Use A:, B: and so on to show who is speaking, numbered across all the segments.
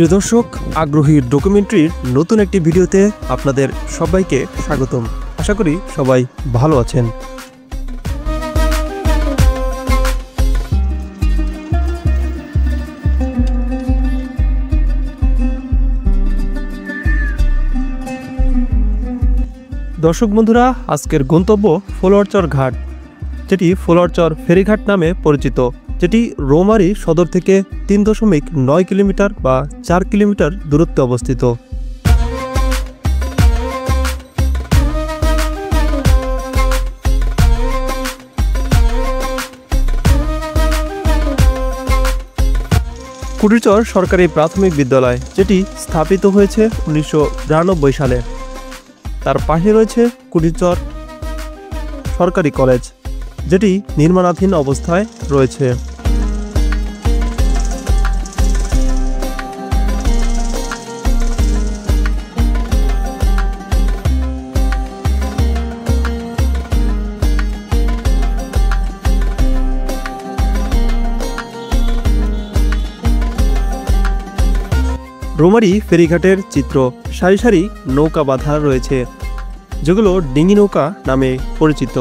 A: প্রিয় দর্শক, আগ্রহী ডকুমেন্টারির নতুন একটি ভিডিওতে আপনাদের সবাইকে স্বাগতম। আশা করি সবাই ভালো আছেন। দর্শক বন্ধুরা, আজকের গন্তব্য ফলোয়ারচর ঘাট, যেটি ফলোয়ারচর ফেরিঘাট নামে পরিচিত, যেটি রৌমারী সদর থেকে 3.9 কিলোমিটার বা 4 কিলোমিটার দূরত্বে অবস্থিত। কুটিরচর সরকারি প্রাথমিক বিদ্যালয়, যেটি স্থাপিত হয়েছে 1992 সালে। তার পাশে রয়েছে কুটিরচর সরকারি কলেজ, যেটি নির্মাণাধীন অবস্থায় রয়েছে। রৌমারী ফেরিঘাটের চিত্র, সারি সারি নৌকা বাঁধা রয়েছে, যেগুলো ডিঙি নৌকা নামে পরিচিত।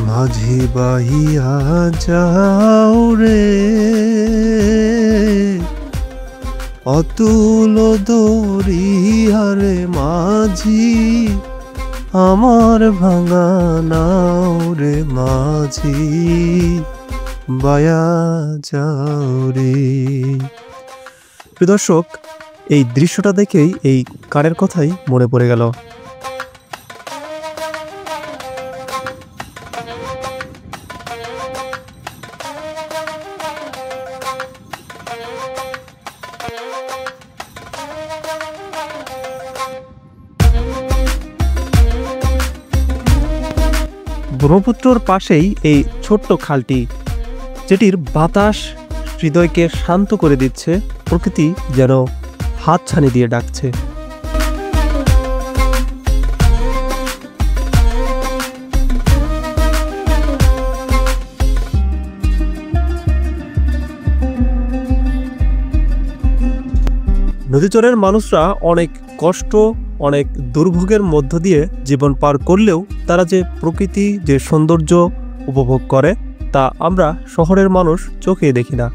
A: মাঝি বাহিয়া যাও রে অতুল দরিয়ারে মাঝি, আমার ভাঙা নাও রে মাঝি বায়া যাও রে। প্রিয় দর্শক, এই দৃশ্যটা দেখেই এই গানের কথাই মনে পড়ে গেল। ব্রহ্মপুত্রর পাশেই এই ছোট্ট খালটি, যেটির বাতাস হৃদয়কে শান্ত করে দিচ্ছে, প্রকৃতি যেন হাতছানি দিয়ে ডাকছে। নদীচরের মানুষরা অনেক কষ্ট, অনেক দুর্ভোগের মধ্য দিয়ে জীবন পার করলেও তারা যে প্রকৃতি, যে সৌন্দর্য উপভোগ করে, তা আমরা শহরের মানুষ চোখে দেখি না।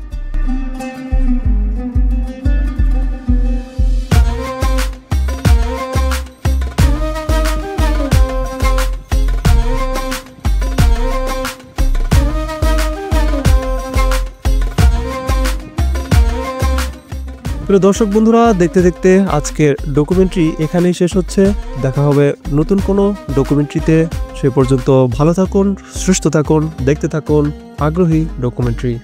A: প্রিয় দর্শক বন্ধুরা, দেখতে দেখতে আজকের ডকুমেন্টারি এখানেই শেষ হচ্ছে। দেখা হবে নতুন কোনো ডকুমেন্টারিতে। সে পর্যন্ত ভালো থাকুন, সুস্থ থাকুন, দেখতে থাকুন আগ্রহী ডকুমেন্টারি।